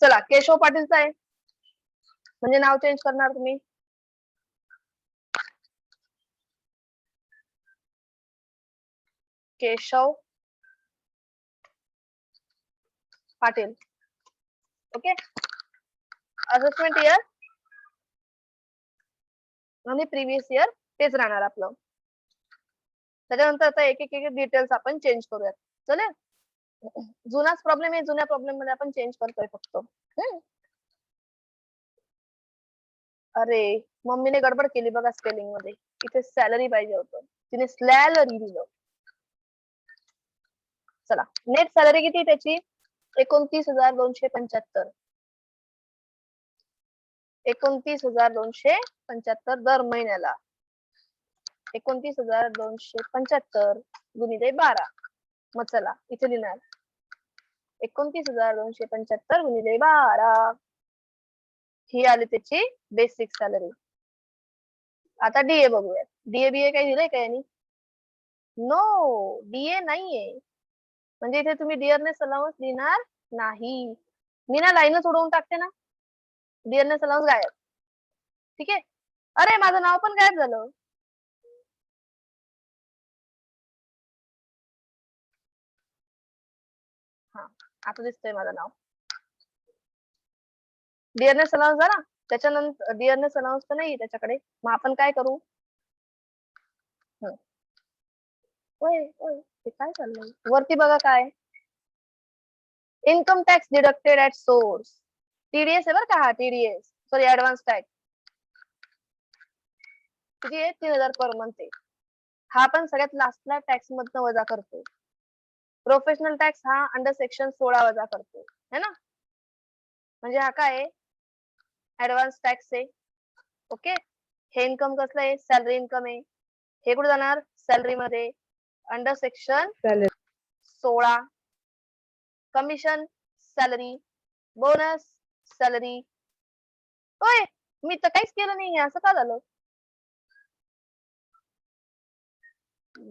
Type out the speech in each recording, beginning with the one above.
चला केशव पाटीलचा आहे म्हणजे नाव चेंज करणार तुम्ही. Keshav Patil. Okay. Assessment year आणि प्रिव्हियस इयर तेच राहणार आपलं. त्याच्यानंतर आता एक एक डिटेल्स आपण चेंज करूयात. चालेल. जुनाच प्रॉब्लेम आहे, जुन्या प्रॉब्लेम मध्ये आपण चेंज करतोय फक्त. अरे मम्मीने गडबड केली बघा स्पेलिंग मध्ये. इथे सॅलरी पाहिजे होतं, तिने स्लॅलरी दिलं. चला नेट सॅलरी किती त्याची 29,275. 29,275 दर महिन्याला. 29,275 गुणिले 12. मग चला इथे लिहिणार 29,275 गुणिले 12. ही आली त्याची बेसिक सॅलरी. आता डीए बघूया. डीए बीए काही दिलंय का यांनी? नो, डीए नाहीये. म्हणजे इथे तुम्ही डिअरनेस अलाउन्स लिहिणार नाही. मी ना लाईनच उडवून टाकते ना. डिअरनेस अलाउन्स गायब. ठीक आहे. अरे माझं नाव पण गायब झालं. हा आता दिसतंय माझं नाव. डिअरनेस अलाउन्स झाला. त्याच्यानंतर डिअरनेस अलाउन्स तर नाही त्याच्याकडे. मग आपण काय करू? ओय ओय हे काय चाललंय? वरती बघा काय income tax deducted at source. TDS आहे बरं का हा. टीडीएस सॉरी ऍडव्हान्स टॅक्स किती आहे 3,000 पर मंथ आहे. हा पण सगळ्यात लास्टला टॅक्स मधनं वजा करतो. प्रोफेशनल टॅक्स हा अंडर सेक्शन 16 वजा करतो है ना. म्हणजे हा काय ऍडव्हान्स टॅक्स आहे. ओके. हे इन्कम कसलं आहे? सॅलरी इन्कम आहे. हे कुठे जाणार? सॅलरी मध्ये under section 16. Commission salary, bonus salary. ओय मी तर काहीच केलं नाही, असं का झालं?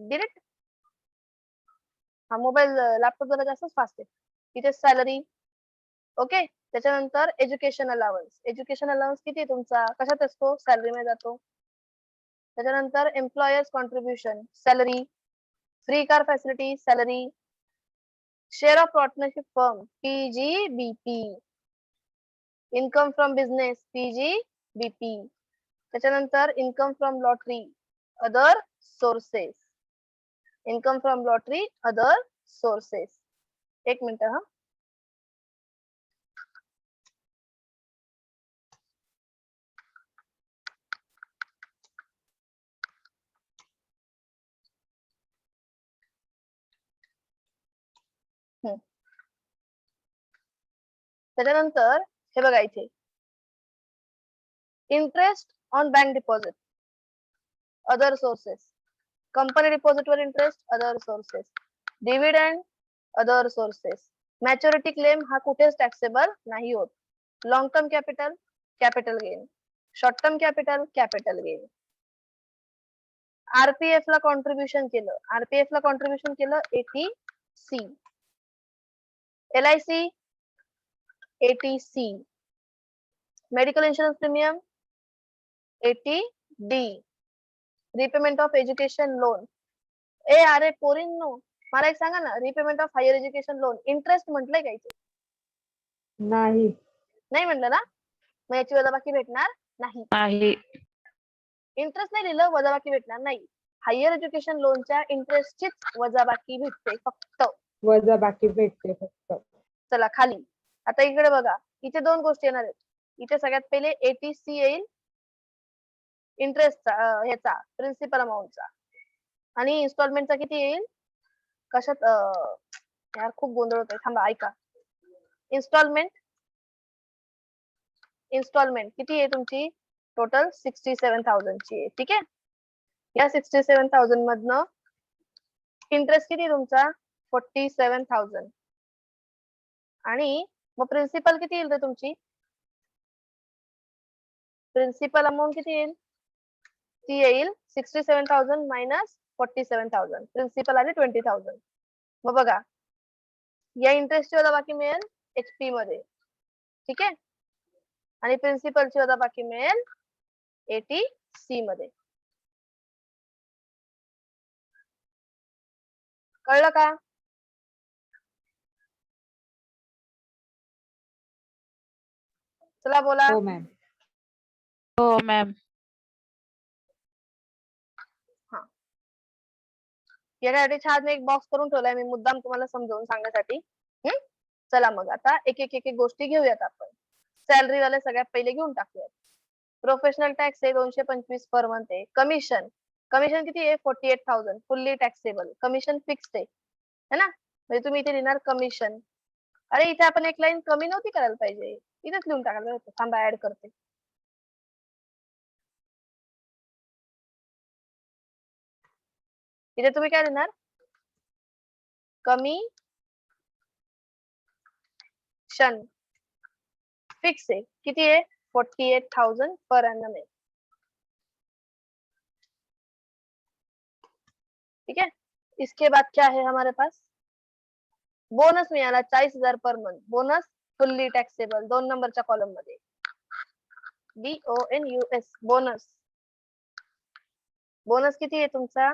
डिरेक्ट हा मोबाईल लॅपटॉप जरा जास्तच फास्ट आहे. इथे सॅलरी. ओके. त्याच्यानंतर एज्युकेशन अलाउन्स. एज्युकेशन अलाउन्स किती आहे तुमचा? कशात असतो? सॅलरी मध्ये जातो. त्याच्यानंतर employer's contribution salary. Free car facility salary. Share of partnership firm PGBP. Income from business PGBP. त्याच्यानंतर income from lottery other sources. Income from lottery other sources. एक मिनिट हा. त्याच्यानंतर हे बघा इथे interest on bank deposit other sources. Company deposit वर interest other sources. Dividend other sources. Maturity claim हा कुठेच टॅक्सेबल नाही होत. Long term capital capital gain. Short term capital capital gain. RPF ला कॉन्ट्रीब्युशन केलं. आरपीएफ ला कॉन्ट्रीब्युशन केलं 80C. LIC 80C. Medical insurance premium 80D. Repayment of education loan. ए अरे पोरींनो मला एक सांगा ना, repayment of higher education loan interest म्हटलंय का इथे? नाही. नाही म्हटलं ना. मग याची वजाबाकी भेटणार नाही. इंटरेस्ट नाही लिहिलं, वजाबाकी भेटणार नाही. हायर एज्युकेशन लोनच्या इंटरेस्टचीच वजाबाकी भेटते फक्त. वजाबाकी भेटते फक्त. चला खाली. आता इकडे बघा इथे दोन गोष्टी येणार आहेत. इथे सगळ्यात पहिले 80C येईल इंटरेस्टचा ह्याचा प्रिन्सिपल अमाऊंटचा. आणि इन्स्टॉलमेंटचा किती येईल? कशात यार खूप गोंधळ होतोय, थांबा ऐका. इन्स्टॉलमेंट किती आहे तुमची? टोटल 67,000 ची आहे. ठीक आहे. या 67,000 मधनं इंटरेस्ट किती तुमचा? 47,000. आणि मग प्रिन्सिपल किती येईल तुमची? प्रिन्सिपल अमाऊंट किती येईल? ती येईल 67,000 मायनस 47,000. प्रिन्सिपल आले 20,000. मग बघा या इंटरेस्टची वजाबाकी मिळेल HP मध्ये. ठीक आहे. आणि प्रिन्सिपलची वजाबाकी मिळेल 80C मध्ये. कळलं का? चला बोला. हो मॅम. हो मॅम. याच्यासाठी छान मी एक बॉक्स करून ठेवलाय मी मुद्दाम तुम्हाला समजावून सांगण्यासाठी. चला मग आता एक एक एक एक गोष्टी घेऊयात आपण. सॅलरी वाले सगळ्यात पहिले घेऊन टाकूयात. प्रोफेशनल टॅक्स आहे 225 पर मंथ आहे. कमिशन किती आहे 48,000 फुल्ली टॅक्सेबल. कमिशन फिक्स्ड आहे है ना. म्हणजे तुम्ही इथे लिहिणार कमिशन. अरे इथे आपण एक लाईन कमी नव्हती करायला पाहिजे, इथेच लिहून टाकायला पाहिजे. थांबा ऍड करते. इथे तुम्ही काय लिहिणार कमिशन फिक्स है किती है 48,000 पर एनम है. ठीक है. इसके बाद क्या है हमारे पास बोनस मिळाला 40,000 per month. Bonus fully taxable 2 नंबरच्या कॉलम मध्ये BONUS बोनस. बोनस किती आहे तुमचा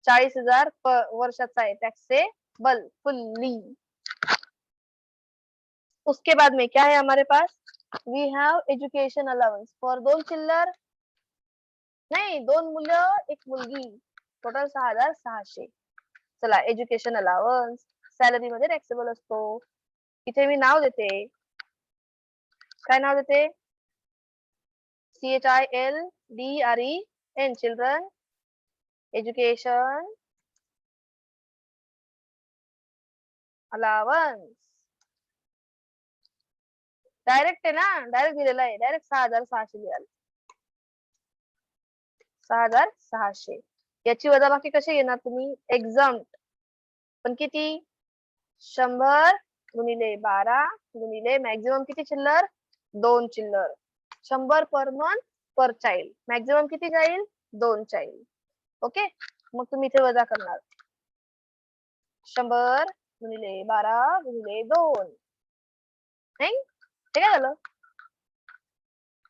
40,000 वर्षाचा आहे टॅक्सेबल फुल्ली. उसके बाद में क्या है हमारे पास we have education allowance for 2 चिल्लर नाही 2 मुलं 1 मुलगी टोटल 6,600. चला एज्युकेशन अलाउन्स सॅलरी मध्ये टॅक्सेबल असतो. इथे मी नाव देते. काय नाव देते CHILDREN children education allowance. Direct आहे ना, डायरेक्ट दिलेला आहे. डायरेक्ट 6,600 लिहाल. 6,600. याची वजाबाकी कशी घेणार तुम्ही एक्झाम्प्ट पण किती 100 गुणिले 12 गुणिले मॅक्झिमम किती चिल्लर 2 चिल्लर. 100 पर मंथ पर चाइल्ड. मॅक्झिमम किती जाईल 2 चाइल्ड. ओके. मग तुम्ही इथे वजा करणार 100 गुणिले 12 गुणिले 2 नाही हे काय झालं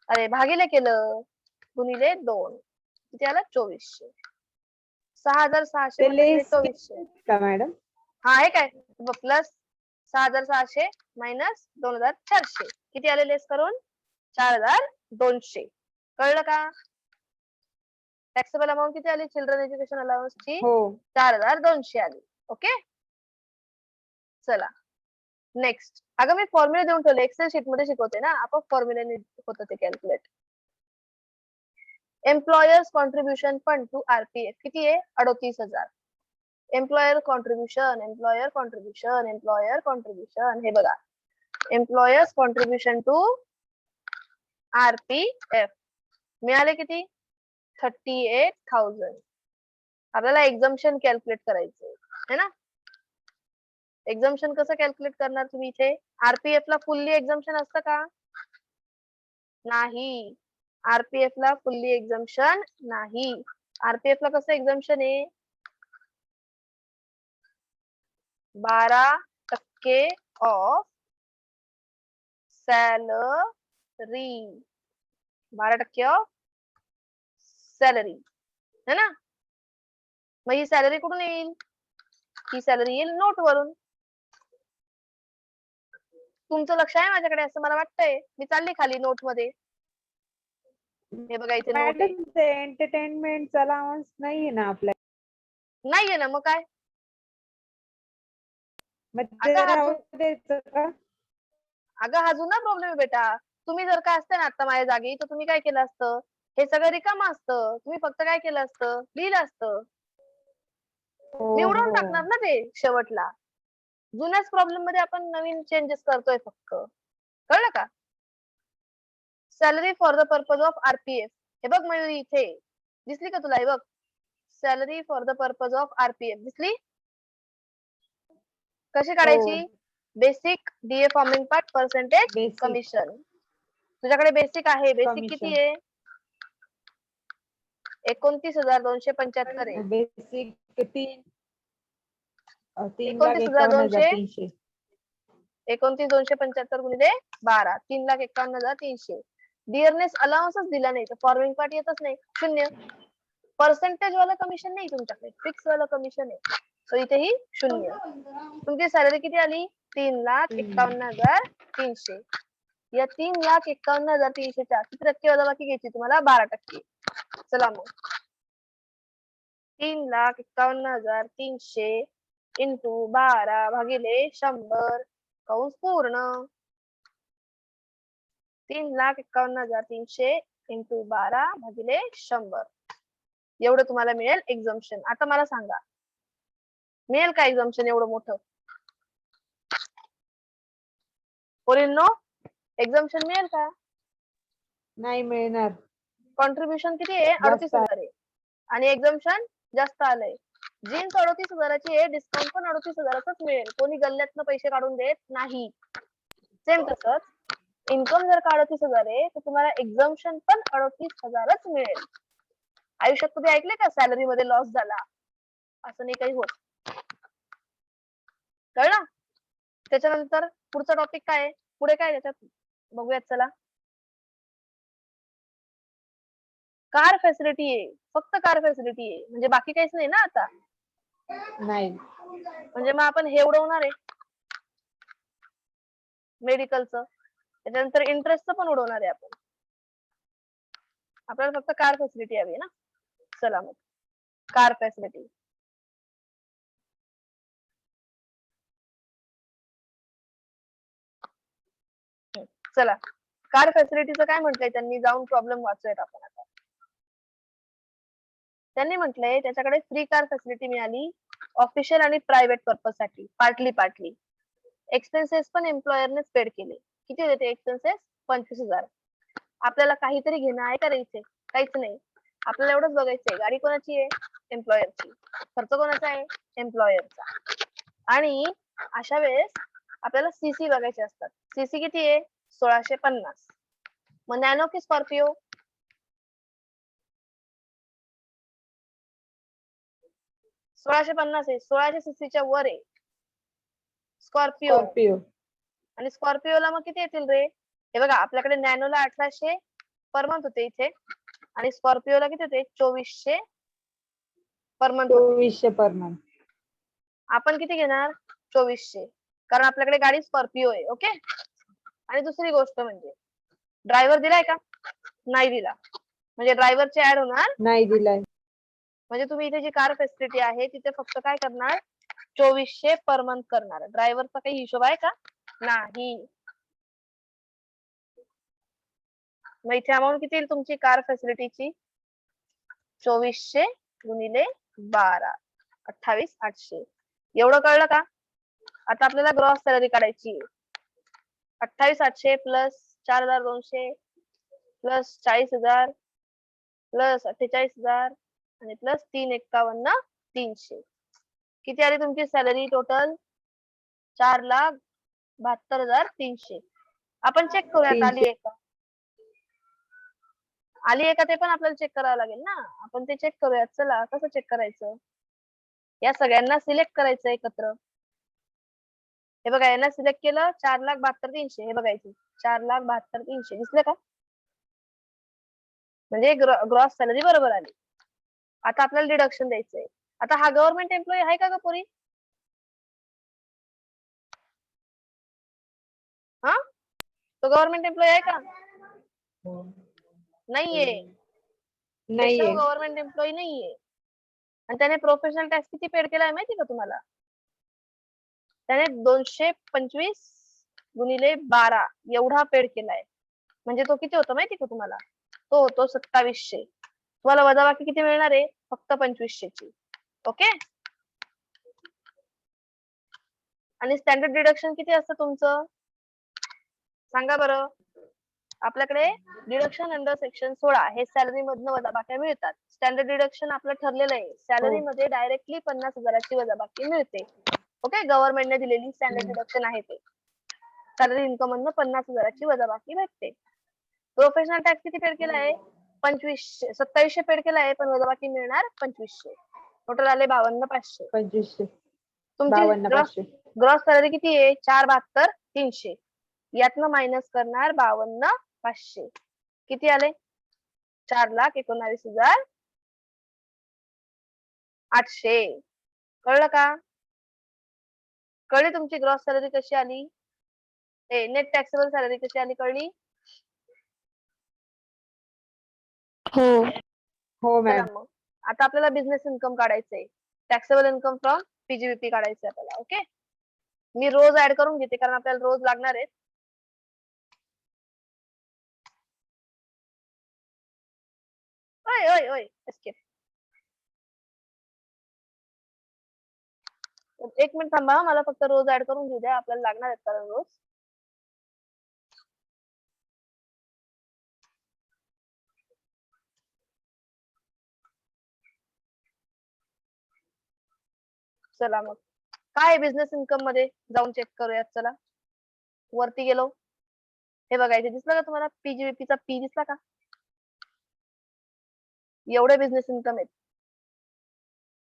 अरे भागिले केलं गुणिले 2 किती आलं 2400. 6,600 गुणिले 2400 का मॅडम. हा आहे काय प्लस 6,600 मायनस 2,400 किती आले लेस करून 4,200. कळलं का. टॅक्सेबल अमाऊंट किती आली चिल्ड्रन एज्युकेशन अलाउन्स ची हो 4,200 आली. ओके. चला नेक्स्ट. अगं मी फॉर्म्युला देऊन ठेवले एक्सेल शीट मध्ये शिकवते ना आपण फॉर्म्युलाने होतं ते calculate. Employer's contribution fund to RPF किती आहे 38,000. एम्प्लॉयर कॉन्ट्रीब्युशन हे बघा एम्प्लॉयर्स कॉन्ट्रीब्युशन टू RPF मिळाले किती 38,000. आपल्याला एक्झम्पशन कॅल्क्युलेट करायचंय है ना. एक्झम्पशन कसं कॅल्क्युलेट करणार तुम्ही इथे RPF ला फुल्ली एक्झम्पशन असतं का नाही. RPF ला फुल्ली एक्झम्पशन नाही. RPF ला कसं एक्झम्पशन आहे 12% ऑफ सॅलरी. 12% ऑफ सॅलरी है ना. मग ही सॅलरी कुठून येईल ही सॅलरी येईल नोट वरून. तुमचं लक्ष आहे माझ्याकडे असं मला वाटतंय. मी चालली खाली नोट मध्ये. हे बघा इथे नोट आहे. मॅडम ते एंटरटेनमेंट अलाउन्स नाहीये ना आपल्या. नाहीये ना मग काय मग ते अगं राहू द्यायचं का. हा जुना प्रॉब्लेम आहे बेटा. तुम्ही जर का असते ना आता माझ्या जागी तर तुम्ही काय केलं असतं हे सगळं रिकामं असतं. तुम्ही फक्त काय केलं असतं लिहिलं असतं. हो निवडून हो टाकणार ना ते शेवटला. जुन्याच प्रॉब्लेम मध्ये आपण नवीन चेंजेस करतोय फक्त. कळलं का. Salary for the purpose of RPF हे बघ मयुरी इथे दिसली का तुला. हे बघ salary for the purpose of RPF दिसली. कशी काढायची basic DA forming part percentage basic commission. तुझ्याकडे बेसिक आहे. बेसिक किती कमिशन आहे 29,275 आहे. बेसिक 3 29,200 3,51,300 29,275 गुणिले 12 3,51,300. डिअरनेस अलाउन्सच दिला नाही तर फॉर्मिंग पार्ट येतच नाही, 0. पर्सेंटेज वाला कमिशन नाही तुमच्याकडे, फिक्स वाला कमिशन आहे, तर इथेही 0. तुमची सॅलरी किती आली? 3,51,300. या 3,51,300 किती टक्के वजाबाकी घ्यायची तुम्हाला? 12%. चला मग 3,51,300 इंटू 12 भागिले 100 कंस पूर्ण. 3,51,300 इंटू 12 भागिले 100 एवढं तुम्हाला मिळेल एक्झम्पशन. आता मला सांगा मिळेल का एक्झम्पशन एवढं मोठं? पोरींनो एक्झम्पशन मिळेल का? नाही मिळणार. कॉन्ट्रीब्युशन किती आहे? 38,000 आहे आणि एक्झम्पशन जास्त आलंय. जीन्स 38,000ची आहे, डिस्काउंट पण 38,000चाच मिळेल, कोणी गल्ल्यातनं पैसे काढून देत नाही. सेम तसंच इन्कम जर का 38,000 आहे तर तुम्हाला एक्झम्पशन पण 38,000च मिळेल. आयुष्यात कधी ऐकले का सॅलरी मध्ये लॉस झाला? असं नाही काही होत, कळलं? त्याच्यानंतर पुढचा टॉपिक काय आहे? पुढे काय त्याच्यात बघूयात. चला कार फॅसिलिटी आहे, फक्त कार फॅसिलिटी आहे, म्हणजे बाकी काहीच नाही ना आता. नाही. म्हणजे मग आपण हे उडवणार आहे मेडिकलचं, त्याच्यानंतर इंटरेस्टचं पण उडवणार आहे आपण. आपल्याला फक्त कार फॅसिलिटी हवी ना. चला मग कार फॅसिलिटी. चला कार फॅसिलिटीचं काय म्हटलंय त्यांनी, जाऊन प्रॉब्लेम वाचूयात आपण आता. त्यांनी म्हटलंय त्याच्याकडे फ्री कार फॅसिलिटी मिळाली ऑफिशियल आणि प्रायव्हेट पर्पज साठी, पार्टली. एक्सपेन्सेस पण एम्प्लॉयरने पेड केले. किती होते एक्सपेन्सेस? 25,000. आपल्याला काहीतरी घेणं आहे का द्यायचे? काहीच नाही. आपल्याला एवढंच बघायचंय गाडी कोणाची आहे? एम्प्लॉयरची. खर्च कोणाचा आहे? एम्प्लॉयरचा. आणि अशा वेळेस आपल्याला सीसी बघायचे असतात. सीसी किती आहे? 1650. मग नॅनो की स्कॉर्पिओ? सोळाशे 50 आहे, 1600 सीसीच्या वर आहे स्कॉर्पिओ. आणि स्कॉर्पिओला मग किती येतील रे? हे बघा आपल्याकडे नॅनोला 1800 पर मंथ होते इथे, आणि स्कॉर्पिओला किती होते? 2400 पर मंथ. 2400 per month. आपण किती घेणार? 2400, कारण आपल्याकडे गाडी स्कॉर्पिओ आहे. ओके. आणि दुसरी गोष्ट म्हणजे ड्रायव्हर दिलाय का? नाही दिला, म्हणजे ड्रायव्हरचे ऍड होणार नाही दिलाय. म्हणजे तुम्ही इथे जी कार फॅसिलिटी आहे तिथे फक्त काय करणार? 2400 पर मंथ करणार. ड्रायव्हरचा काही हिशोब आहे का? नाही. मग इथे अमाऊंट किती येईल तुमची कार फॅसिलिटीची? 2400 गुणिले 12 28,800. एवढं कळलं का? आता आपल्याला ग्रॉस सॅलरी काढायची. 28,800 प्लस 4,200 प्लस 40,000 प्लस 48,000 आणि प्लस 351,300. किती आली तुमची सॅलरी टोटल? 4,72,300. आपण चेक करूयात आली आहे का? आली आहे का ते पण आपल्याला चेक करावं लागेल ना. आपण ते चेक करूयात. चला कसं चेक करायचं? या सगळ्यांना सिलेक्ट करायचं एकत्र. हे बघा यांना सिलेक्ट केलं, 4,72,300. हे बघायचं 4,72,300 दिसलं का? म्हणजे ग्रॉस सॅलरी बरोबर आली. आता आपल्याला डिडक्शन द्यायचंय. आता हा गव्हर्नमेंट एम्प्लॉई आहे का ग पोरी? हा, तो गव्हर्नमेंट एम्प्लॉई आहे का? नाहीये. नाहीये. गव्हर्नमेंट एम्प्लॉई नाहीये. आणि त्याने प्रोफेशनल टॅक्स किती पेड केलाय माहिती का तुम्हाला? त्याने 225 गुणिले 12 एवढा पेड केलाय. म्हणजे तो किती होतो माहिती का तुम्हाला? तो होतो 2700. तुम्हाला वजाबाकी किती मिळणार आहे? फक्त 2500 ची. ओके. आणि स्टँडर्ड डिडक्शन किती असतं तुमचं? सांगा बरं. आपल्याकडे डिडक्शन अंडर सेक्शन 16 हे सॅलरी मधनं वजाबाकी मिळतात. स्टँडर्ड डिडक्शन आपलं ठरलेलं आहे. सॅलरी मध्ये डायरेक्टली 50,000ची वजाबाकी मिळते. ओके. गव्हर्नमेंटने दिलेली स्टँडर्ड डिडक्शन आहे ते. सॅलरी इन्कम मधनं 50,000ची वजाबाकी भेटते. प्रोफेशनल टॅक्स किती पेड केला आहे? 2700 पेड केला आहे, पण वजाबाकी मिळणार 2500. टोटल आले 52,500. 2500. तुमची 52,500. ग्रॉस सॅलरी किती आहे? 4,72,300. 300. यातनं मायनस करणार 52,500. किती आले? 4,19,800. कळलं का? कळली तुमची ग्रॉस सॅलरी कशी आली? नेट टॅक्सेबल सॅलरी कशी आली कळली? हो. हो चला मॅम. मग आता आपल्याला बिझनेस इन्कम काढायचंय. टॅक्सेबल इन्कम फ्रॉम पीजीबीपी काढायचंय आपल्याला. ओके, मी रोज ऍड करून घेते कारण आपल्याला रोज लागणार आहे. ओय ओय ओय एस्केप. एक मिनिट थांबा, मला फक्त रोज ऍड करून घेऊ द्या, आपल्याला लागणार आहेत कारण रोज. चला मग काय बिझनेस इन्कम मध्ये जाऊन चेक करूयात. चला वरती गेलो. हे बघा इथे दिसलं का तुम्हाला? पीजीबीपीचा पी दिसला का? एवढे बिझनेस इन्कम आहेत.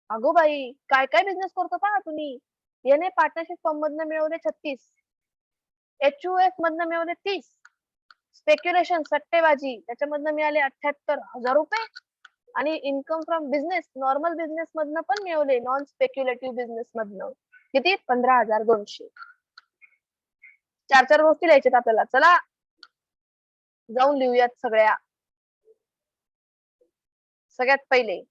अगो बाई, काय काय बिझनेस करतो पहा तुम्ही. याने पार्टनरशिप फर्म मधनं मिळवले 36, HUF मधनं मिळवले 30, स्पेक्युलेशन सट्टेबाजी त्याच्यामधनं मिळाले 78,000 रुपये, आणि income from business normal business मधनं पण मिळवले, नॉन स्पेक्युलेटिव्ह बिझनेस मधनं किती? 15,200. 4 गोष्टी लिहायच्यात आपल्याला. चला जाऊन लिहूयात सगळ्या. सगळ्यात पहिले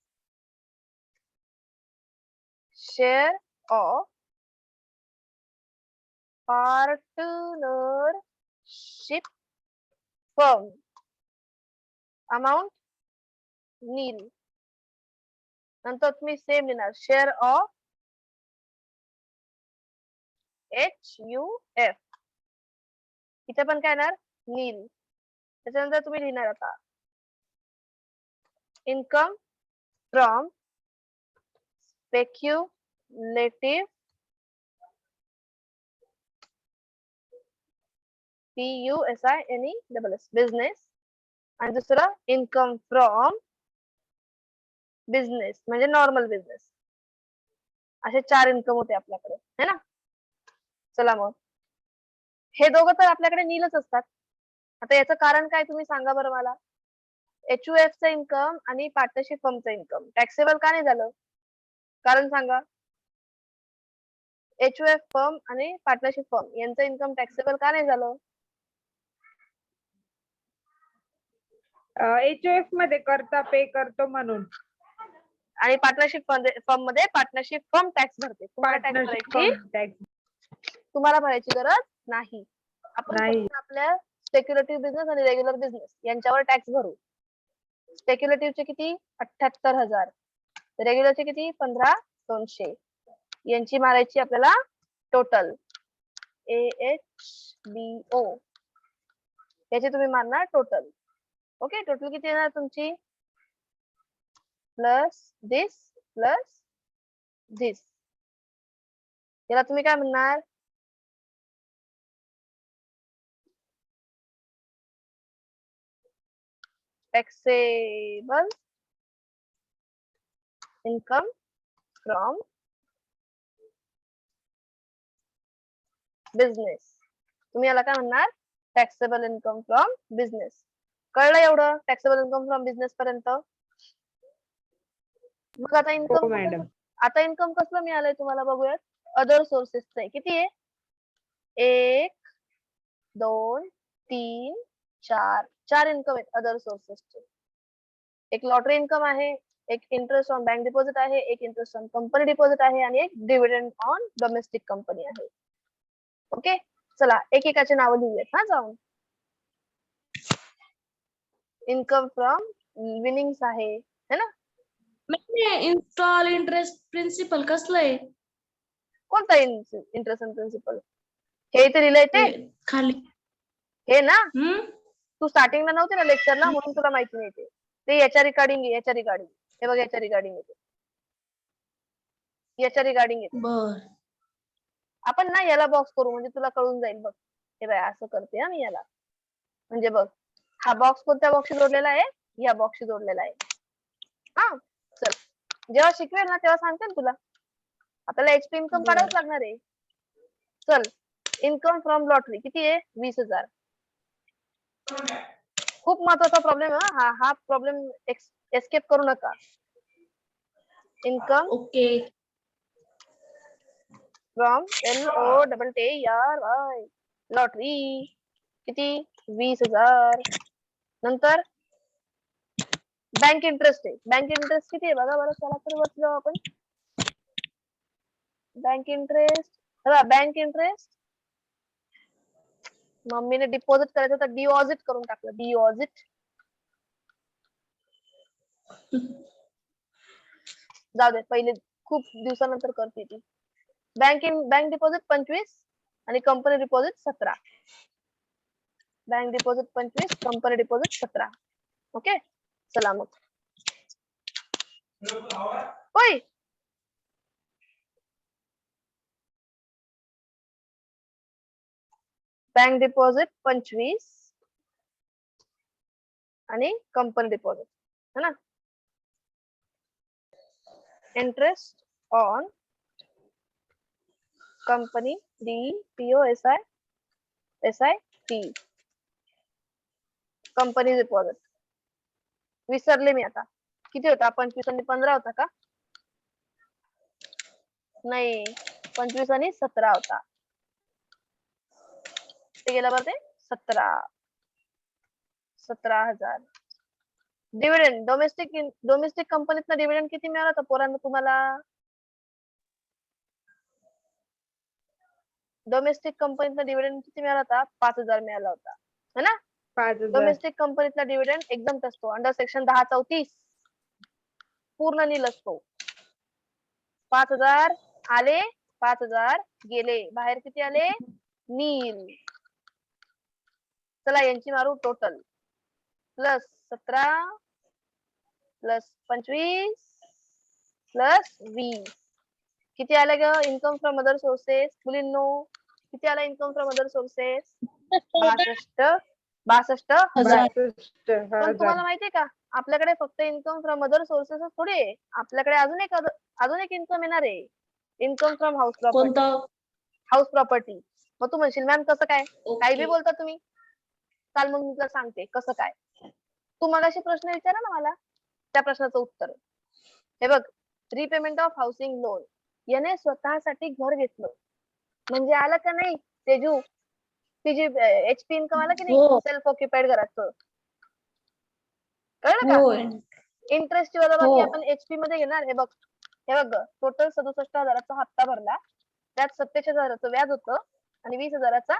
share of partnership firm amount nil. नंतर तुम्ही सेम लिहिणार शेअर ऑफ HUF. इथे पण काय येणार? नील. त्याच्यानंतर तुम्ही लिहिणार आता income from speculative PUSINESS business, आणि दुसरं इन्कम फ्रॉम बिझनेस म्हणजे नॉर्मल बिझनेस. असे 4 इन्कम होते आपल्याकडे, है ना? चला मग हे दोघं तर आपल्याकडे नीलच असतात. आता याचं कारण काय तुम्ही सांगा बरं मला. HUF चं इन्कम आणि पार्टनरशिप फर्मचं इन्कम टॅक्सेबल का नाही झालं? कारण सांगा. HUF फर्म आणि पार्टनरशिप फर्म यांचं इन्कम टॅक्सेबल का नाही झालं? HUF मध्ये करता पे करतो म्हणून. आणि पार्टनरशिप फर्म मध्ये पार्टनरशिप फर्म टॅक्स भरते. तुम्हाला टॅक्स भरायची, तुम्हाला भरायची गरज नाही. आपण नाही. फक्त आपल्या स्पेक्युलेटिव्ह बिझनेस आणि रेग्युलर बिझनेस यांच्यावर टॅक्स भरू. स्पेक्युलेटिव्हचे किती? 78,000. रेग्युलरचे किती? 15,200. यांची मारायची आपल्याला टोटल AHBO. याची तुम्ही मारणार टोटल. ओके, टोटल किती येणार तुमची? प्लस दिस. याला तुम्ही काय म्हणणार? Taxable income from business. तुम्ही याला काय म्हणणार? Taxable income from business. कळलं एवढं टॅक्सेबल इन्कम फ्रॉम बिझनेस पर्यंत? मग आता इन्कम, मॅडम. आता इन्कम कसलं मिळालंय तुम्हाला बघूयात. अदर सोर्सेसचं आहे. किती आहे? 1 2 3 4 इन्कम आहेत अदर सोर्सेसचे. एक लॉटरी इन्कम आहे, एक इंटरेस्ट ऑन बँक डिपॉझिट आहे, एक इंटरेस्ट ऑन कंपनी डिपॉझिट आहे, आणि एक डिव्हिडंड ऑन डोमेस्टिक कंपनी आहे. ओके, चला एकेकाचे नाव लिहूयात हा जाऊन. इन्कम फ्रॉम विनिंग्स आहे, है ना? इन्स्टॉल इंटरेस्ट प्रिन्सिपल कसलं आहे? कोणता इंटरेस्ट ऑन प्रिन्सिपल? हे इथे लिहिलंय ते खाली हे ना. तू स्टार्टिंगला नव्हती ना लेक्चरला, म्हणून तुला माहिती नाही ते याच्या रिगार्डिंग. हे बघ याच्या रिगार्डिंग येते. बर. आपण ना याला बॉक्स करू म्हणजे तुला कळून जाईल. बघ हे बाय असं करते हा मी याला. म्हणजे बघ हा बॉक्स कोणत्या बॉक्सशी जोडलेला आहे? या बॉक्सशी जोडलेला आहे. हा चल, जेव्हा शिकवेल ना तेव्हा सांगते ना तुला. आपल्याला HP इन्कम काढावंच लागणार आहे. चल इन्कम फ्रॉम लॉटरी किती आहे 20,000. खूप महत्वाचा प्रॉब्लेम हा हा प्रॉब्लेम एस्केप करू नका. Income okay. From LOTTERY lottery किती 20,000. नंतर बँक इंटरेस्ट आहे. बँक इंटरेस्ट किती आहे बघा बरं. चला तर वरती जाऊ आपण. बँक इंटरेस्ट बघा. बँक इंटरेस्ट मम्मीने डिपॉझिट करायचं तर डिपॉझिट करून टाकलं. डिपॉझिट जाऊ दे पहिले खूप दिवसानंतर करते ती. बँक डिपॉझिट 25 आणि company deposit 17. Bank deposit 25 company deposit 17. Okay चला मग. होय बँक डिपॉझिट 25 आणि कंपनी डिपॉझिट है ना. Interest on company DPOSI company deposit विसरले मी आता. किती होता 25 आणि 15 होता का. नाही 25 आणि 17 होता. ते गेला बरं ते 17,000. डिव्हिडंड डोमेस्टिक कंपनीतनं डिव्हिडंड किती मिळाला होता पोरांना तुम्हाला. डोमेस्टिक कंपनीतनं डिव्हिडंड किती मिळाला होता 5,000 मिळाला होता है ना. 5,000. डोमेस्टिक कंपनीतला डिव्हिडंड एक्झम्प्ट असतो अंडर सेक्शन 1034 पूर्ण नील असतो. 5,000 आले 5,000 गेले बाहेर किती आले नील. चला यांची मारू टोटल. प्लस 17 प्लस 25 प्लस 20 किती आलं ग. इन्कम फ्रॉम अदर सोर्सेस मुलींनो किती आला इन्कम फ्रॉम अदर सोर्सेस 62,000. हजार. 62,000. पण तुम्हाला माहितीये का आपल्याकडे फक्त इन्कम फ्रॉम अदर सोर्सेस थोडी आहे. आपल्याकडे अजून एक इन्कम येणार आहे. Income from house property. कोणता. House property. मग तू म्हणशील मॅम कसं काय काही बी ओके. बोलता तुम्ही. काल मग मी तुला सांगते कसं काय. तू मगाशी प्रश्न विचारा ना मला त्या प्रश्नाचं उत्तर. हे बघ रिपेमेंट ऑफ हाऊसिंग लोन याने स्वतःसाठी घर घेतलं म्हणजे आलं का नाही तेजू. तिची HP इन्कम आला की नाही हो. सेल्फ ऑक्युपाईड घराचं. कळलं का. होय. इंटरेस्टची वजाबाकी हो. आपण HP मध्ये घेणार. हे बघ टोटल 67,000चा हप्ता भरला. त्यात 47,000चं व्याज होतं आणि 20,000चा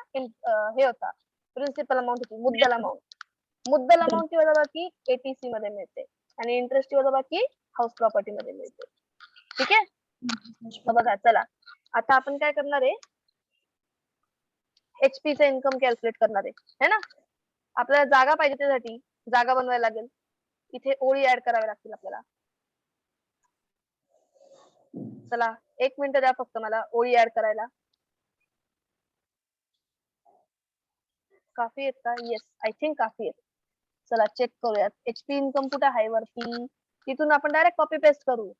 हे होता प्रिन्सिपल अमाऊंट होती. मुद्दल अमाऊंटची वजाबाकी ATC मध्ये मिळते आणि इंटरेस्टची वजाबाकी हाऊस प्रॉपर्टी मध्ये मिळते. ठीक आहे. बघा चला आता आपण काय करणार आहे HP चं इन्कम कॅल्क्युलेट करणार आहे है ना. आपल्याला जागा पाहिजे त्यासाठी जागा बनवायला लागेल. इथे ओळी ऍड कराव्या लागतील आपल्याला. चला 1 मिनिट द्या फक्त मला ओळी ऍड करायला. काफी आहेत का. येस आय थिंक काफी आहेत. चला चेक करूयात. HP इन्कम कुठे आहे वरती. तिथून आपण डायरेक्ट कॉपी पेस्ट करू.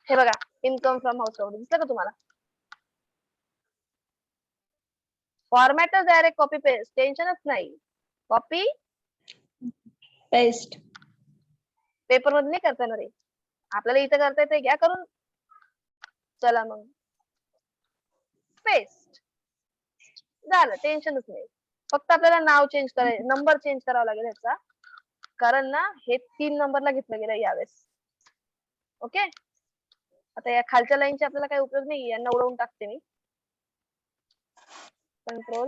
हे बघा इन्कम फ्रॉम हाऊस प्रॉपर्टी दिसलं का तुम्हाला. फॉर्मॅटच डायरेक्ट कॉपी पेस्ट टेन्शनच नाही. Copy paste. पेपर मध्ये नाही करता येणार आहे. आपल्याला इथं करता येते घ्या करून. चला मग पेस्ट झालं टेन्शनच नाही. फक्त आपल्याला नाव चेंज करायचं नंबर चेंज करावा लागेल ह्याचा कारण ना हे 3 नंबरला घेतलं गेलं यावेळेस. ओके आता या खालच्या लाईनचे आपल्याला काही उपयोग नाही. यांना उडवून टाकते मी. Control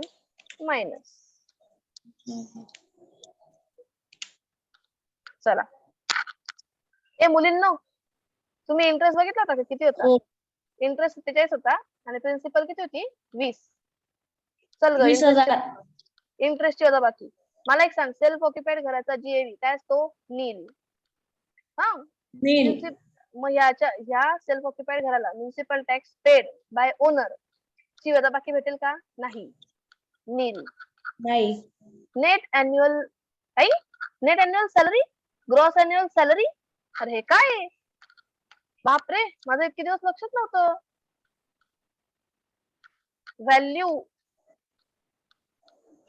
minus. चला ए मुलींनो तुम्ही इंटरेस्ट बघितला होता का किती होता. हो. इंटरेस्ट 47 होता आणि प्रिन्सिपल किती होती 20. चल ग 20,000. इंटरेस्टची वजाबाकी. मला एक सांग सेल्फ ऑक्युपाईड घराचा GAV काय असतो नील. हा नील. मग ह्या सेल्फ ऑक्युपाईड घराला municipal tax paid by owner ची वजाबाकी भेटेल का नाही नील. नाही. Net annual salary gross annual salary. अरे हे काय आहे? बापरे माझं इतके दिवस लक्षात नव्हतं. व्हॅल्यू,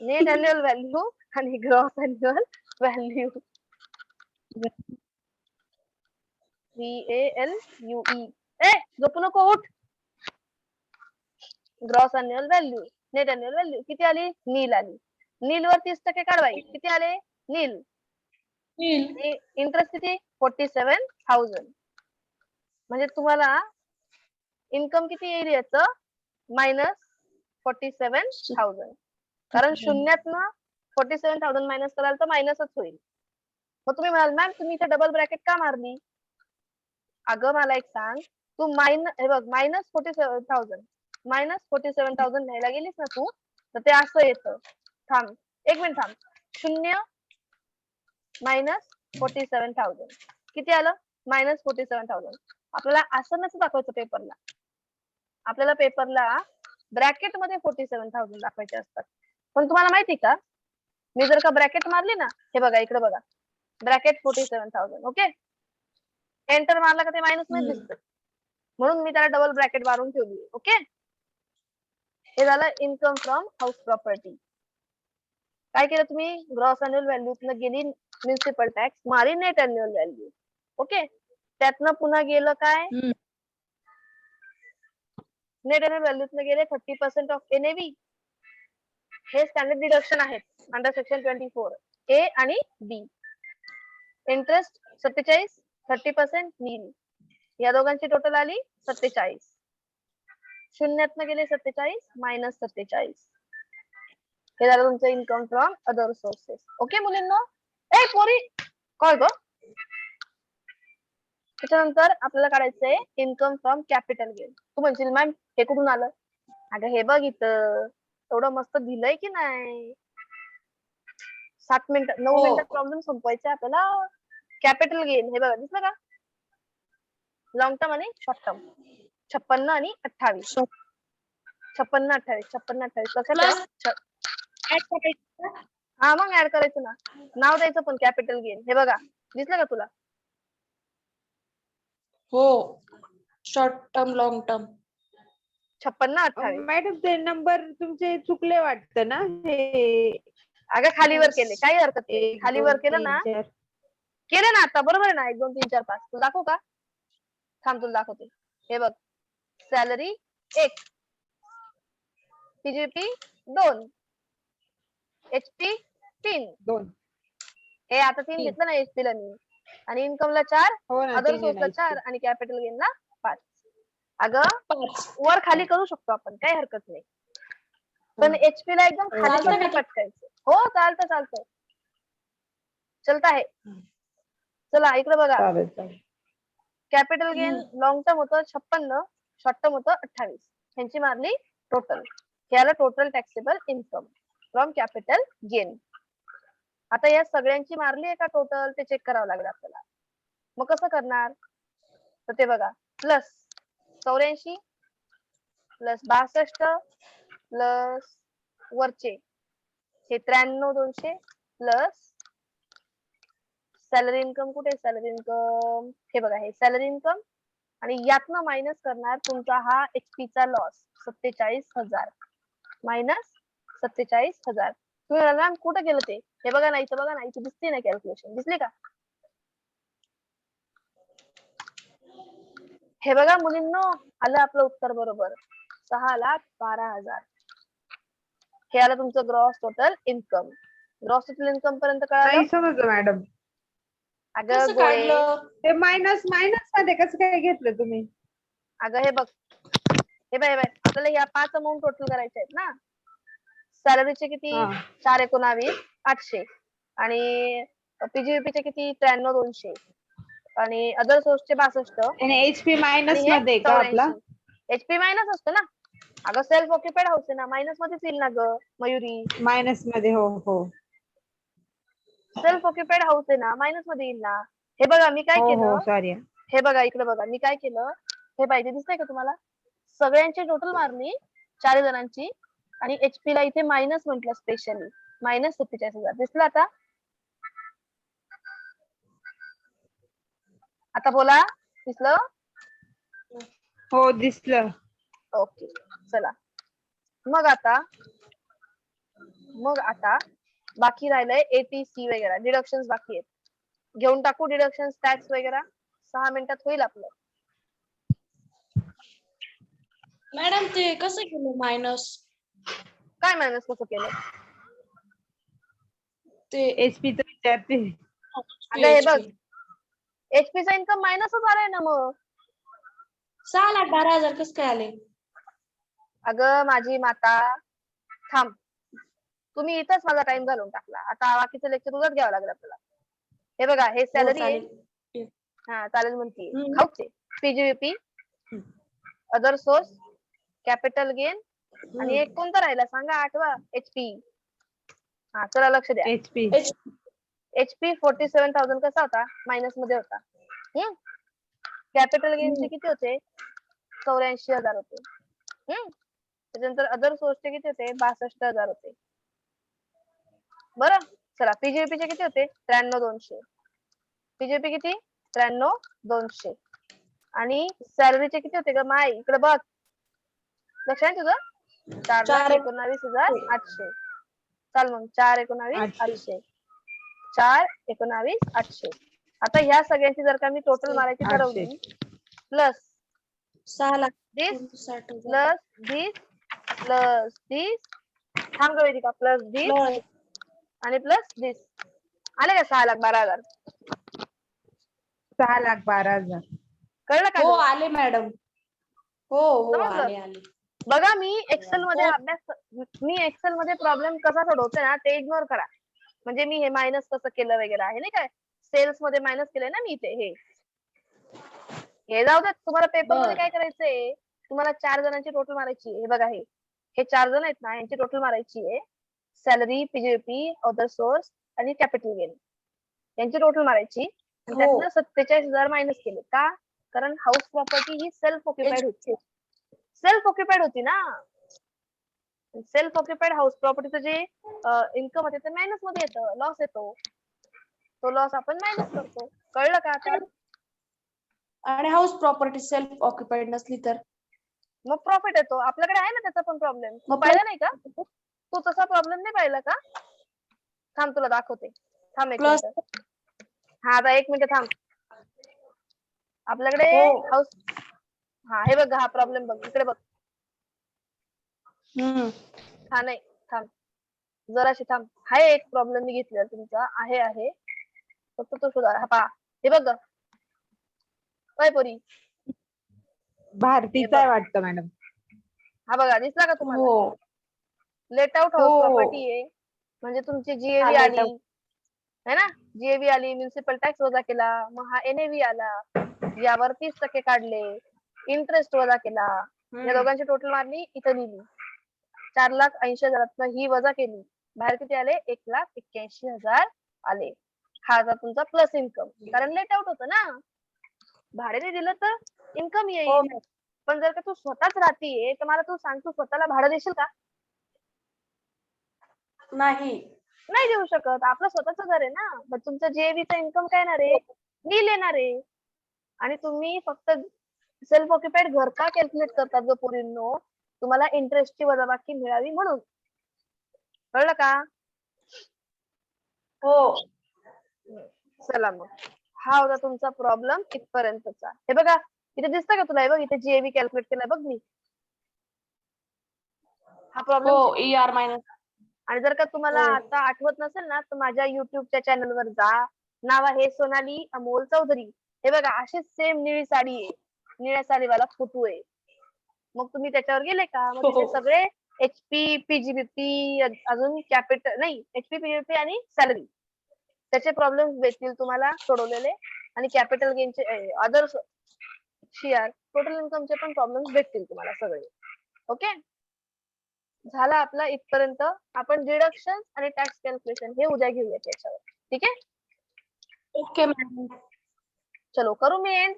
नेट अॅन्युअल व्हॅल्यू आणि ग्रॉस अॅन्युअल व्हॅल्यू. VALUE. ए झोपू नको, उठ. Gross annual value, net annual value किती आली? नील आली. नील वर 30% काढवाई, किती आले? नील. नील. इंटरेस्ट किती? 47,000. म्हणजे तुम्हाला इन्कम किती येईल याचं? -47,000. कारण शून्यातनं 47,000 मायनस कराल तर मायनसच होईल. मग तुम्ही म्हणाल मॅम तुम्ही इथे डबल ब्रॅकेट का मारली? अगं मला एक सांग, तू हे बघ -47,000 घ्यायला गेलीस ना तू, तर ते असं येतं. थांब एक मिनिट थांब. 0 -47,000 किती आलं? -47,000. आपल्याला असं नसं दाखवायचं पेपरला. आपल्याला पेपरला ब्रॅकेट मध्ये 47,000 दाखवायचे असतात. पण तुम्हाला माहिती का, मी जर का ब्रॅकेट मारली ना, हे बघा इकडे बघा, ब्रॅकेट 47,000. ओके, एंटर मारला का ते मायनस मध्ये दिसतं, म्हणून मी त्याला डबल ब्रॅकेट मारून ठेवली. ओके, हे झालं इन्कम फ्रॉम हाऊस प्रॉपर्टी. काय केलं तुम्ही? ग्रॉस अॅन्युअल व्हॅल्यूतनं गेली म्युन्सिपल टॅक्स, मारी नेट अॅन्युअल व्हॅल्यू. ओके, त्यातनं पुन्हा गेलं काय? नेट अॅन्युअल व्हॅल्यूतनं गेले 30% ऑफ NAV. हे स्टँडर्ड डिडक्शन आहेत अंडर सेक्शन 24 A आणि B. इंटरेस्ट 47, 30% नील. या दोघांची टोटल आली 47. शून्यातनं गेले 47 मायनस 47. हे झालं तुमचं income from other sources. Okay मुलींनो, ए पोरी काय ग? त्याच्यानंतर आपल्याला काढायचंय इन्कम फ्रॉम कॅपिटल गेन. तू म्हणशील मॅम हे कुठून आलं? अगं हे बघ इथं एवढं मस्त दिलंय की नाही. 9 मिनिटात प्रॉब्लेम संपवायचा आपल्याला. कॅपिटल गेन हे बघा, दिसलं का? लॉंग टर्म आणि शॉर्ट टर्म. 56 आणि 28. 56, 28, 56, 28 लक्षात ठेवा. हा मग ऍड करायचं ना, नाव द्यायचं पण कॅपिटल गेन. हे बघा दिसलं का तुला? हो, short term long term. 56, 28. Madam ते नंबर तुमचे चुकले वाटतं ना. हे अगं खालीवर केले, काही हरकत नाही. 1 खालीवर 2 केलं 3 ना, 4. केलं ना आता बरोबर आहे ना. 1 2 3 4 5 तुला दाखवू का? थांब तुला दाखवते. हे बघ, सॅलरी 1, CGP 2, HP 3. 2. हे आता 3 घेतलं ना HP ला मी, आणि इन्कमला 4, हो ना, अदर 3 सोर्सला आहे 4 आणि कॅपिटल गेनला 5. अगं वर खाली करू शकतो आपण, काही हरकत नाही. पण HP ला एकदम खाली चालतं पण का? पटकायचं. हो चालतं चालतं, चलता आहे. चला इकडे बघा, चालेल चालेल. कॅपिटल गेन लॉंग टर्म होतं 56, शॉर्ट टर्म होतं 28. ह्यांची मारली टोटल. याला total taxable income from capital gain. आता या सगळ्यांची मारली आहे का टोटल ते चेक करावं लागेल आपल्याला. मग कसं करणार? तर ते बघा, प्लस 84 प्लस 62 प्लस वरचे हे 93,200 प्लस सॅलरी इन्कम. कुठे सॅलरी इन्कम? हे बघा, हे सॅलरी इन्कम, आणि यातनं मायनस करणार तुमचा हा HP चा लॉस 47,000 मायनस 47,000. तुम्ही मॅम कुठे गेलं ते? हे बघा ना, इथं बघा ना, इथे दिसते ना कॅल्क्युलेशन, दिसली का? हे बघा मुलींनो, आलं आपलं उत्तर बरोबर, 6,12,000. हे आलं तुमचं gross total income. Gross total income पर्यंत कळालं? नाही समजलं मॅडम. अगं कसं गोळे, काढलं? ते मायनस मध्ये कसं काय घेतलं तुम्ही? अगं हे बघ, हे बाय आपल्याला या 5 अमाऊंट टोटल करायचे आहेत ना. सॅलरीचे किती? हा. 4,19,800 आणि PGVP किती? 93,200 आणि अदर सोर्सचे 62 आणि HP आणि मायनस हे मध्ये का आपला? 84. HP मायनस असतं ना. अगं सेल्फ ऑक्युपाइड हाऊस आहे ना, मायनस मध्येच येईल ना ग मयुरी. मायनस मध्ये, हो हो सेल्फ ऑक्युपाइड हाऊस आहे ना, मायनस मध्ये येईल ना. हे बघा मी काय हो केलं, हो सॉरी. हे बघा इकडे बघा, मी काय केलं, हे पाहिजे दिसतंय का तुम्हाला? सगळ्यांची टोटल मारली 4 जणांची, आणि HP ला इथे मायनस म्हटलं स्पेशली, मायनस 47,000 दिसलं आता? आता बोला, दिसलं? हो दिसलं. ओके चला, मग आता बाकी राहिलंय ATC वगैरे डिडक्शन बाकी आहेत घेऊन टाकू डिडक्शन टॅक्स वगैरे 6 मिनिटात होईल आपलं मॅडम ते कसं केलं मायनस काय मायनस कसं केलं ते HP च विचारते. अगं हे बघ HP चा इन्कम मायनसच आलाय ना मग 6,12,000 कसं काय आले अगं माझी माता थांब तुम्ही इथंच माझा टाइम घालून टाकला आता बाकीचं लेक्चर तुझंच घ्यावं लागलं आपल्याला हे बघा हे हो सॅलरी आहे चालेल हा चालेल म्हणते हम्म. खाऊचे PGVP other source capital gain आणि एक कोणता राहिला सांगा आठवा HP हा चला लक्ष द्या HP. HP 47,000 कसा होता मायनस मध्ये होता कॅपिटल गेनचे किती होते 84,000 होते त्याच्यानंतर अदर सोर्सचे किती होते 62,000 होते बरं चला PGVP चे किती होते 93,200 PGVP किती 93,200 आणि सॅलरीचे किती होते ग माय इकडे बघ लक्ष आहे तुझं 4,19,800 चाल मग 4,19,800 4,19,800 आता ह्या सगळ्यांची जर का मी टोटल मारायची 800. ठरवली प्लस 6,00,000 प्लस दिस थांब ग वेदिका प्लस दिस आणि प्लस दिस आले का 6,12,000 6,12,000. कळलं का हो तुला? आले मॅडम हो समजलं? आले बघा मी एक्सेल मध्ये एक्सेल मध्ये प्रॉब्लेम कसा सोडवते ना ते इग्नोर करा म्हणजे मी हे मायनस कसं केलं वगैरे आहे नाही काय सेल्स मध्ये मायनस केलंय ना मी ते हे जाऊ देत तुम्हाला पेपर मध्ये काय करायचंय तुम्हाला 4 जणांची टोटल मारायची हे बघा हे 4 जण आहेत ना यांची टोटल मारायची आहे सॅलरी PGVP अदर सोर्स आणि कॅपिटल गेन यांची टोटल मारायची आणि त्यातनं 47,000 मायनस केले का कारण हाऊस प्रॉपर्टी ही सेल्फ ऑक्युपाइड होती ना सेल्फ ऑक्युपाइड हाऊस प्रॉपर्टीचं जे इन्कम होते ते मायनस मध्ये येतं लॉस येतो तो लॉस आपण मायनस करतो कळलं का आता आणि हाऊस प्रॉपर्टी सेल्फ ऑक्युपाइड नसली तर मग प्रॉफिट येतो आपल्याकडे आहे ना त्याचा पण प्रॉब्लेम तू मग पाहिला नाही का तू तसा प्रॉब्लेम नाही पाहिला का थांब तुला दाखवते थांब एक प्लस मिनिट हा आता 1 मिनिट थांब आपल्याकडे हाऊस हा हे बघ हा प्रॉब्लेम बघ इकडे बघ हा नाही थांब जराशी थांब हा एक प्रॉब्लेम मी घेतलेला तुमचा आहे फक्त तो सुधार हा पहा हे बघ काय पोरी भारतीचा आहे वाटतं मॅडम. हा बघा दिसला का तुम्हाला हो लेट आउट हाऊस प्रॉपर्टी आहे म्हणजे तुमची GAV let आली है ना GAV आली म्युन्सिपल टॅक्स वजा केला मग हा NAV आला यावर 30% काढले इंटरेस्ट वजा केला या दोघांची टोटल मारली इथं लिहिली 4,80,000 ही वजा केली बाहेर किती आले 1,81,000 आले हा आता तुमचा प्लस इन्कम कारण लेट आउट होतं ना भाड्याने दिलं तर इन्कम येईल पण जर का तू स्वतःच राहतीये तर मला तू सांग तू स्वतःला भाडं देशील का नाही देऊ शकत आपलं स्वतःच घर आहे ना मग तुमचं JAVचं इन्कम काय येणार आहे नील येणार आहे आणि तुम्ही फक्त सेल्फ ऑक्युपाइड घर का कॅल्क्युलेट करतात जो पोरींनो तुम्हाला इंटरेस्टची वजाबाकी मिळावी म्हणून कळलं का हो चला मग हा होता तुमचा प्रॉब्लेम इथपर्यंतचा हे बघा इथे दिसतं का तुला हे बघ इथे GAV कॅल्क्युलेट केलाय बघ मी हा प्रॉब्लेम हो ER मायनस आणि जर का तुम्हाला आता आठवत नसेल ना तर माझ्या युट्यूबच्या चॅनल वर जा नाव आहे सोनाली अमोल चौधरी हे बघा अशीच सेम निळी साडी आहे निळ्या साडीवाला फोटो आहे मग तुम्ही त्याच्यावर गेले का मग तिथे सगळे HP PGVP अजून कॅपिटल नाही HP PGVP आणि सॅलरी त्याचे प्रॉब्लेम भेटतील तुम्हाला सोडवलेले आणि कॅपिटल गेनचे अदर शेअर टोटल इन्कमचे पण प्रॉब्लेम भेटतील तुम्हाला सगळे ओके झाला आपला इथपर्यंत आपण डिडक्शन आणि टॅक्स कॅल्क्युलेशन हे उद्या घेऊया त्याच्यावर ठीक आहे ओके मॅडम चलो करू मी एंड